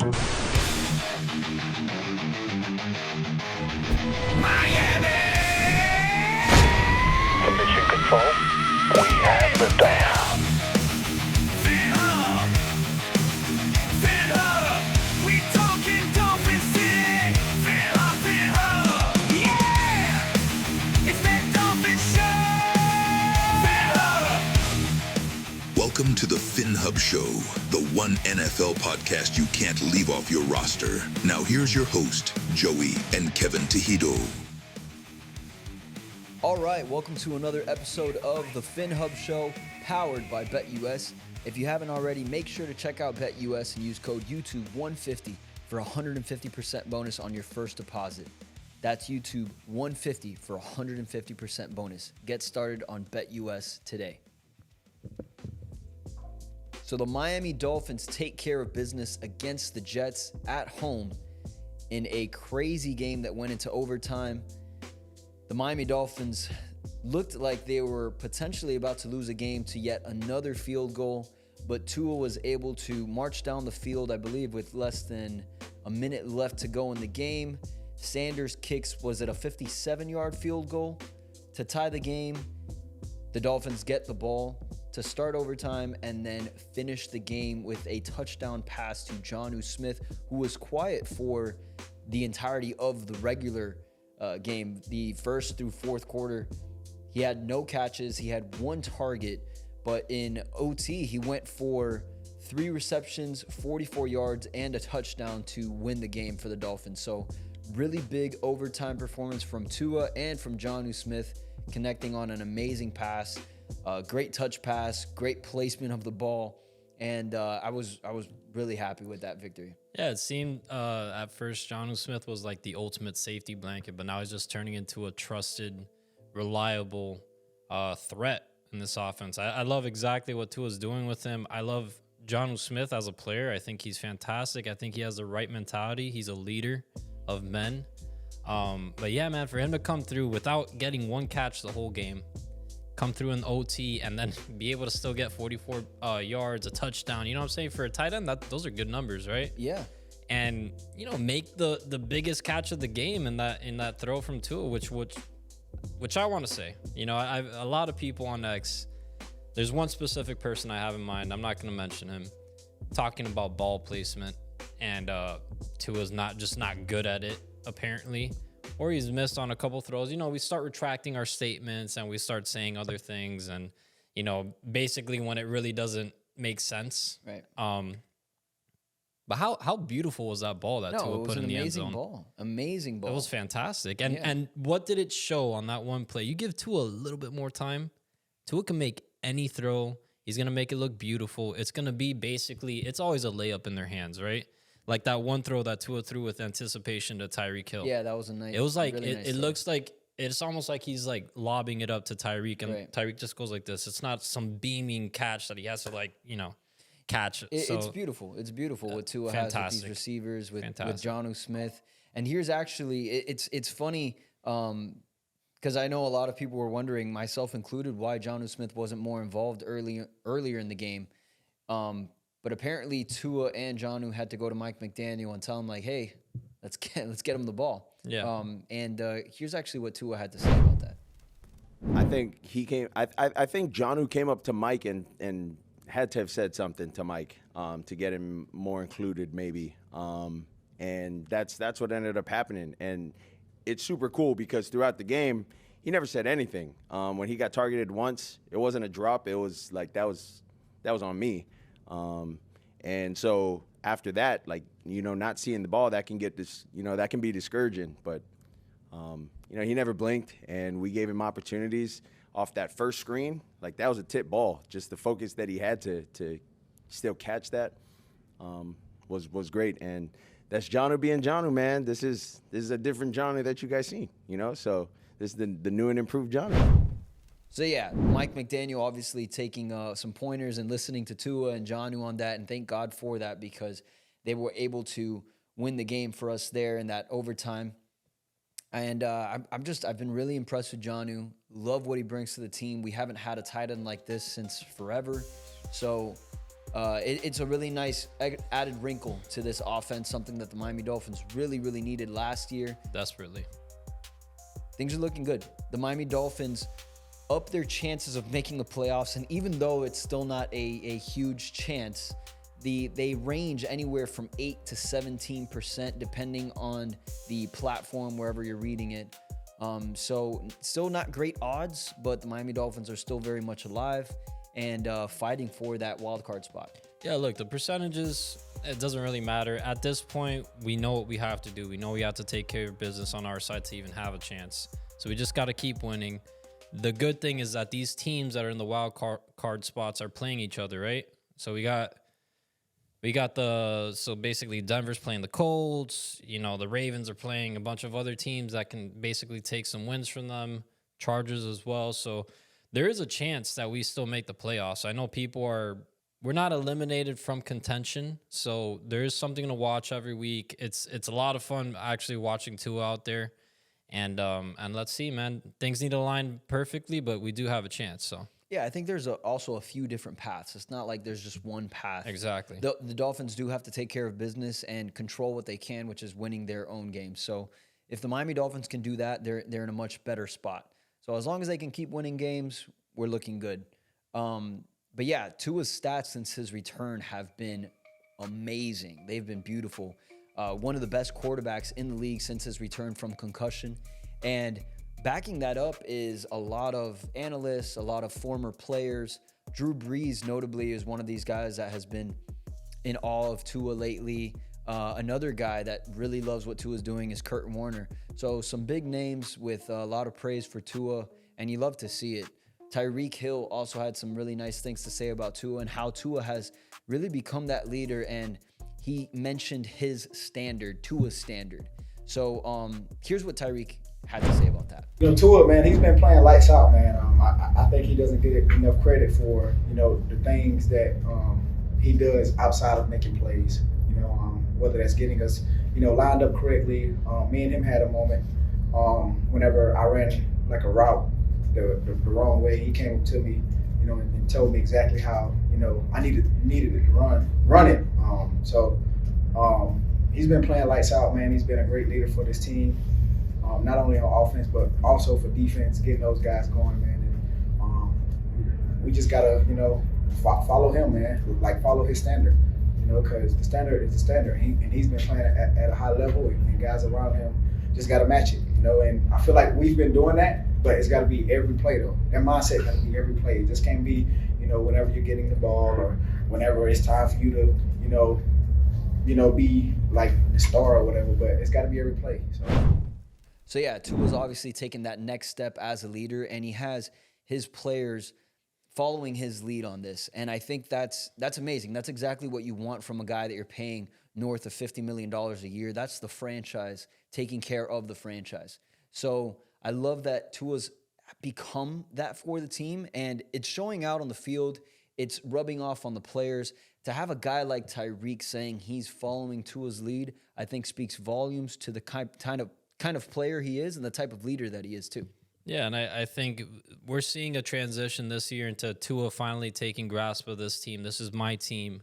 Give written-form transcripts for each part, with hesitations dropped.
Miami! To mission control, we have liftoff. Phinhub! Phinhub! We talking Dolphin City! Phinhub, Phinhub! Yeah! It's that Dolphin Show! Phinhub! Welcome to the Phinhub Show, the one NFL podcast you can't leave off your roster. Now here's your host, Joey and Kevin Tejido. All right, welcome to another episode of the Phinhub Show, powered by BetUS. If you haven't already, make sure to check out BetUS and use code YouTube150 for a 150% bonus on your first deposit. That's YouTube150 for a 150% bonus. Get started on BetUS today. So the Miami Dolphins take care of business against the Jets at home in a crazy game that went into overtime. The Miami Dolphins looked like they were potentially about to lose a game to yet another field goal, but Tua was able to march down the field, I believe, with less than a minute left to go in the game. Sanders kicks, was it a 57-yard field goal to tie the game? The Dolphins get the ball to start overtime and then finish the game with a touchdown pass to Jonu Smith, who was quiet for the entirety of the regular game. The first through fourth quarter, he had no catches. He had one target, but in OT, he went for 3 receptions, 44 yards, and a touchdown to win the game for the Dolphins. So really big overtime performance from Tua and from Jonu Smith, connecting on an amazing pass. Great touch pass, great placement of the ball, and I was really happy with that victory. Yeah, it seemed at first Jonu Smith was like the ultimate safety blanket, but now he's just turning into a trusted, reliable threat in this offense. I love exactly what Tua's doing with him. I love Jonu Smith as a player. I think he's fantastic. I think he has the right mentality. He's a leader of men. But yeah, man, for him to come through without getting one catch the whole game, come through in OT, and then be able to still get 44 yards, a touchdown. You know what I'm saying? For a tight end, those are good numbers, right? Yeah. And, make the biggest catch of the game in that throw from Tua, which I want to say. A lot of people on X, there's one specific person I have in mind. I'm not going to mention him, talking about ball placement, and Tua's not good at it, apparently. Or he's missed on a couple throws. We start retracting our statements and we start saying other things, and basically when it really doesn't make sense. Right. But how beautiful was that ball that Tua put in the end zone? Amazing ball. It was fantastic. And what did it show on that one play? You give Tua a little bit more time, Tua can make any throw. He's gonna make it look beautiful. It's gonna be it's always a layup in their hands, right? Like that one throw that Tua threw with anticipation to Tyreek Hill. Yeah, that was a nice. It was like really nice it looks like it's almost like he's like lobbing it up to Tyreek, and right. Tyreek just goes like this. It's not some beaming catch that he has to catch. It's beautiful. It's beautiful what Tua has with these receivers, with Jonu Smith. And here's actually it's funny because I know a lot of people were wondering, myself included, why Jonu Smith wasn't more involved earlier in the game. But apparently Tua and Jonu had to go to Mike McDaniel and tell him, like, hey, let's get him the ball. Yeah. And here's actually what Tua had to say about that. I think I think Jonu came up to Mike and had to have said something to Mike to get him more included, maybe. And that's what ended up happening. And it's super cool because throughout the game, he never said anything. When he got targeted once, it wasn't a drop. It was like that was on me. And so after that, not seeing the ball, that can get this, that can be discouraging. But, he never blinked, and we gave him opportunities off that first screen. Like, that was a tip ball. Just the focus that he had to still catch that was great. And that's Jonu being Jonu, man. This is a different Jonu that you guys seen, So this is the new and improved Jonu. So, yeah, Mike McDaniel obviously taking some pointers and listening to Tua and Jonu on that, and thank God for that because they were able to win the game for us there in that overtime. And I've been really impressed with Jonu. Love what he brings to the team. We haven't had a tight end like this since forever. So It's a really nice added wrinkle to this offense, something that the Miami Dolphins really, really needed last year. Desperately. Things are looking good. The Miami Dolphins up their chances of making the playoffs, and even though it's still not a huge chance, they range anywhere from 8 to 17%, depending on the platform, wherever you're reading it. So still not great odds, but the Miami Dolphins are still very much alive and fighting for that wild card spot. Yeah, look, the percentages, it doesn't really matter. At this point, we know what we have to do. We know we have to take care of business on our side to even have a chance. So we just got to keep winning. The good thing is that these teams that are in the wild card spots are playing each other, right? So we got so basically Denver's playing the Colts. You know, the Ravens are playing a bunch of other teams that can basically take some wins from them. Chargers as well. So there is a chance that we still make the playoffs. I know we're not eliminated from contention, so there is something to watch every week. It's a lot of fun actually watching Tua out there, and let's see, man. Things need to align perfectly, but we do have a chance. So yeah, I think there's also a few different paths. It's not like there's just one path. exactly. The Dolphins do have to take care of business and control what they can, which is winning their own game. So if the Miami Dolphins can do that, they're in a much better spot. So as long as they can keep winning games, we're looking good. But yeah, Tua's stats since his return have been amazing. They've been beautiful. One of the best quarterbacks in the league since his return from concussion. And backing that up is a lot of analysts, a lot of former players. Drew Brees, notably, is one of these guys that has been in awe of Tua lately. Another guy that really loves what Tua's doing is Kurt Warner. So some big names with a lot of praise for Tua, and you love to see it. Tyreek Hill also had some really nice things to say about Tua and how Tua has really become that leader, and he mentioned his standard, Tua's standard. So here's what Tyreek had to say about that. You know, Tua, man, he's been playing lights out, man. I think he doesn't get enough credit for, you know, the things that he does outside of making plays. You know, whether that's getting us, you know, lined up correctly. Me and him had a moment whenever I ran like a route the wrong way. He came to me, you know, and told me exactly how, you know, I needed it to run it. He's been playing lights out, man. He's been a great leader for this team, not only on offense but also for defense, getting those guys going, man. And we just gotta, you know, follow him, man. Like follow his standard, you know, because the standard is the standard. And he's been playing at a high level, and guys around him just gotta match it, you know. And I feel like we've been doing that. But it's got to be every play, though. That mindset got to be every play. It just can't be, you know, whenever you're getting the ball or whenever it's time for you to, you know, be like the star or whatever. But it's got to be every play. So yeah, Tua's obviously taken that next step as a leader, and he has his players following his lead on this. And I think that's amazing. That's exactly what you want from a guy that you're paying north of $50 million a year. That's the franchise taking care of the franchise. So I love that Tua's become that for the team, and it's showing out on the field. It's rubbing off on the players. To have a guy like Tyreek saying he's following Tua's lead, I think speaks volumes to the kind of player he is and the type of leader that he is too. Yeah, and I think we're seeing a transition this year into Tua finally taking grasp of this team. This is my team.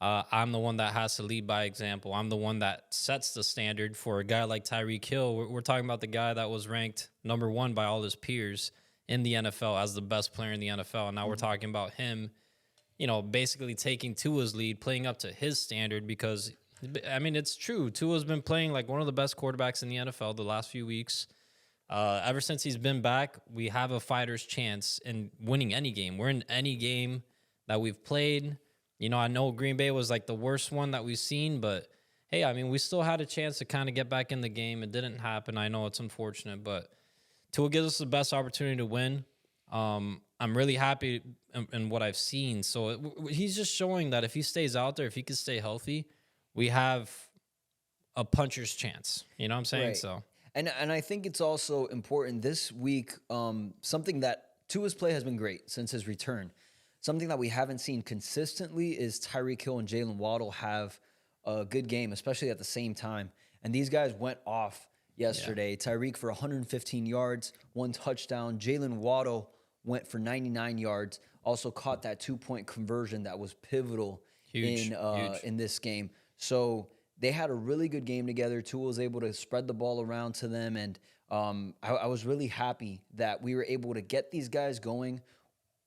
I'm the one that has to lead by example. I'm the one that sets the standard for a guy like Tyreek Hill. We're talking about the guy that was ranked number 1 by all his peers in the NFL as the best player in the NFL. And now we're talking about him, you know, basically taking Tua's lead, playing up to his standard because, I mean, it's true. Tua's been playing like one of the best quarterbacks in the NFL the last few weeks. Ever since he's been back, we have a fighter's chance in winning any game. We're in any game that we've played. You know, I know Green Bay was like the worst one that we've seen, but hey, I mean, we still had a chance to kind of get back in the game. It didn't happen. I know it's unfortunate, but Tua gives us the best opportunity to win. I'm really happy in what I've seen. So he's just showing that if he stays out there, if he can stay healthy, we have a puncher's chance. You know what I'm saying? Right. So, and I think it's also important this week, something that Tua's play has been great since his return. Something that we haven't seen consistently is Tyreek Hill and Jalen Waddle have a good game, especially at the same time. And these guys went off yesterday. Yeah. Tyreek for 115 yards, 1 touchdown. Jalen Waddle went for 99 yards, also caught that 2-point conversion that was pivotal Huge. in this game. So they had a really good game together. Tua was able to spread the ball around to them, and I was really happy that we were able to get these guys going,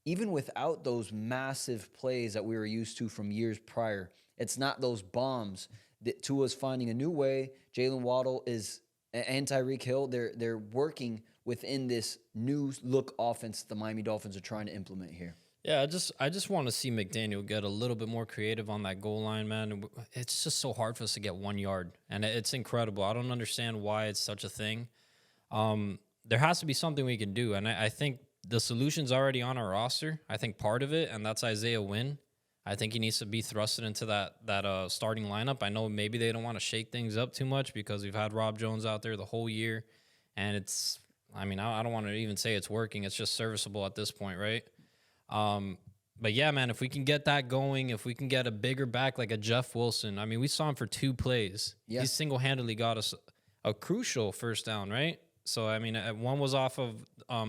even without those massive plays that we were used to from years prior. It's not those bombs. That Tua's finding a new way. Jalen Waddle and Tyreek Hill, they're working within this new look offense the Miami Dolphins are trying to implement here. Yeah, I just want to see McDaniel get a little bit more creative on that goal line, man. It's just so hard for us to get 1 yard, and it's incredible. I don't understand why it's such a thing. There has to be something we can do, and I think the solution's already on our roster. I think part of it, and that's Isaiah Wynn. I think he needs to be thrusted into that starting lineup. I know maybe they don't want to shake things up too much because we've had Rob Jones out there the whole year, and I don't want to even say it's working. It's just serviceable at this point, right? But yeah, man, if we can get that going, if we can get a bigger back like a Jeff Wilson, I mean, we saw him for 2 plays. Yeah. He single-handedly got us a crucial first down, right? So, I mean, one was off of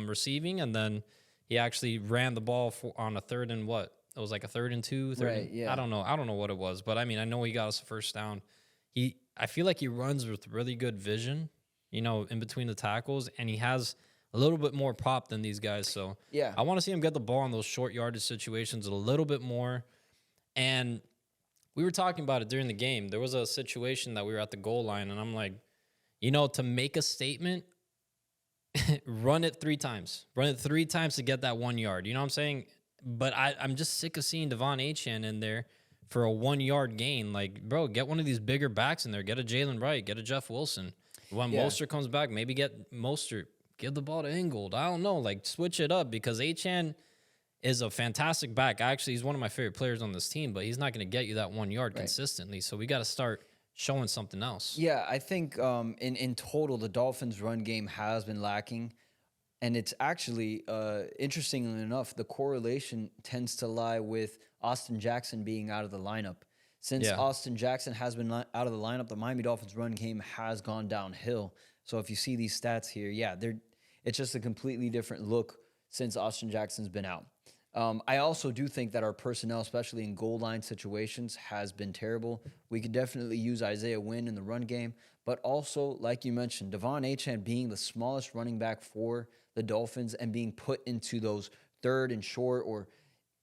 receiving, and then he actually ran the ball on a 3rd and what? It was like a 3rd and 2, right, yeah. I don't know what it was, but I mean, I know he got us a first down. I feel like he runs with really good vision, in between the tackles, and he has a little bit more pop than these guys. So yeah, I want to see him get the ball in those short yardage situations a little bit more. And we were talking about it during the game. There was a situation that we were at the goal line, and I'm like, to make a statement, run it 3 times. Run it 3 times to get that 1 yard. You know what I'm saying? But I'm just sick of seeing Devon Achane in there for a 1 yard gain. Like, bro, get one of these bigger backs in there. Get a Jalen Wright. Get a Jeff Wilson. When Mostert comes back, maybe get Mostert. Give the ball to Ingold. I don't know. Like, switch it up because Achane is a fantastic back. Actually, he's one of my favorite players on this team, but he's not going to get you that 1 yard consistently. So we got to start showing something else. Yeah, I think in total, the Dolphins' run game has been lacking. And it's actually, interestingly enough, the correlation tends to lie with Austin Jackson being out of the lineup. Since Austin Jackson has been out of the lineup, the Miami Dolphins' run game has gone downhill. So if you see these stats here, it's just a completely different look since Austin Jackson's been out. I also do think that our personnel, especially in goal line situations, has been terrible. We could definitely use Isaiah Wynn in the run game, but also, like you mentioned, Devon Achane being the smallest running back for the Dolphins and being put into those 3rd and short or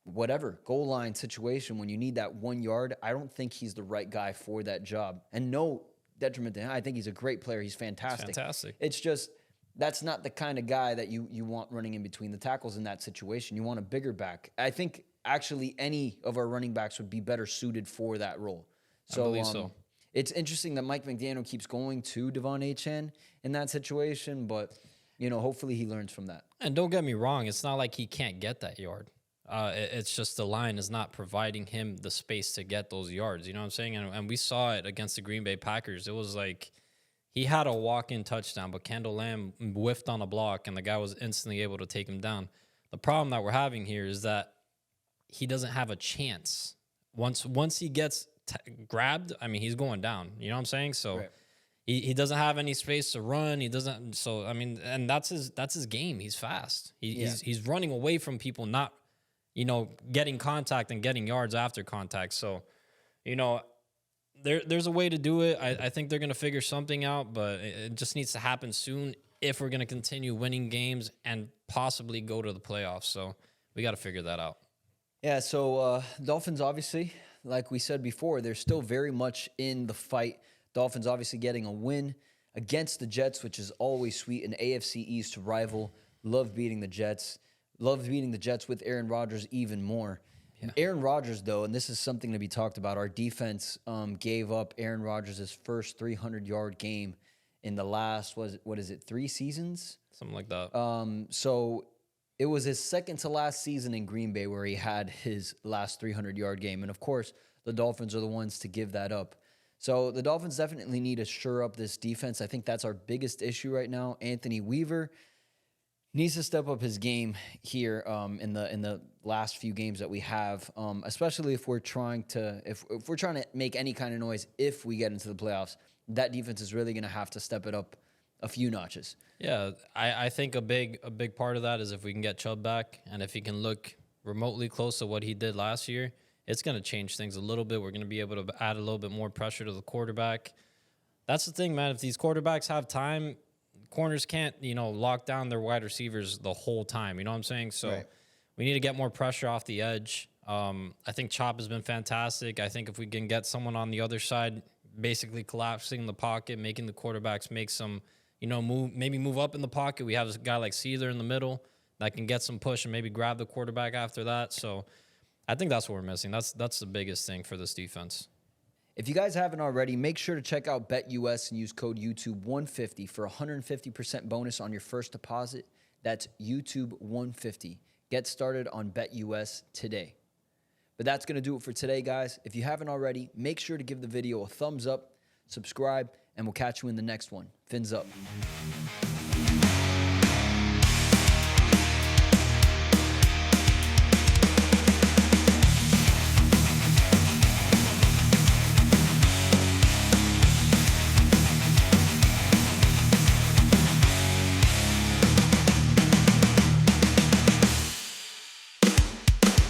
whatever goal line situation when you need that 1 yard, I don't think he's the right guy for that job. And no detriment to him. I think he's a great player. He's fantastic. It's just that's not the kind of guy that you want running in between the tackles in that situation. You want a bigger back. I think actually any of our running backs would be better suited for that role. So, I believe so. It's interesting that Mike McDaniel keeps going to Devon Achane in that situation, but hopefully he learns from that. And don't get me wrong, it's not like he can't get that yard. It's just the line is not providing him the space to get those yards. You know what I'm saying? And we saw it against the Green Bay Packers. It was like he had a walk-in touchdown, but Kendall Lamb whiffed on a block, and the guy was instantly able to take him down. The problem that we're having here is that he doesn't have a chance. Once he gets grabbed, I mean, he's going down. You know what I'm saying? So he doesn't have any space to run. He doesn't. So I mean, and that's his game. He's fast. He's running away from people, not getting contact and getting yards after contact. So, there's a way to do it. I think they're going to figure something out, but it just needs to happen soon if we're going to continue winning games and possibly go to the playoffs. So we got to figure that out. Yeah, so Dolphins, obviously, like we said before, they're still very much in the fight. Dolphins obviously getting a win against the Jets, which is always sweet. An AFC East rival. Love beating the Jets. Love beating the Jets with Aaron Rodgers even more. Yeah. Aaron Rodgers, though, and this is something to be talked about, our defense gave up Aaron Rodgers' first 300-yard game in the last, 3 seasons? Something like that. So it was his second to last season in Green Bay where he had his last 300-yard game. And, of course, the Dolphins are the ones to give that up. So the Dolphins definitely need to shore up this defense. I think that's our biggest issue right now. Anthony Weaver needs to step up his game here in the last few games that we have, especially if we're trying to make any kind of noise if we get into the playoffs. That defense is really going to have to step it up a few notches. Yeah, I think a big part of that is if we can get Chubb back and if he can look remotely close to what he did last year, it's going to change things a little bit. We're going to be able to add a little bit more pressure to the quarterback. That's the thing, man. If these quarterbacks have time, corners can't, lock down their wide receivers the whole time. You know what I'm saying? So we need to get more pressure off the edge. I think Chop has been fantastic. I think if we can get someone on the other side, basically collapsing the pocket, making the quarterbacks make some, move up in the pocket. We have a guy like Sealer in the middle that can get some push and maybe grab the quarterback after that. So I think that's what we're missing. That's the biggest thing for this defense. If you guys haven't already, make sure to check out BetUS and use code YouTube150 for a 150% bonus on your first deposit. That's YouTube150. Get started on BetUS today. But that's going to do it for today, guys. If you haven't already, make sure to give the video a thumbs up, subscribe, and we'll catch you in the next one. Fins up.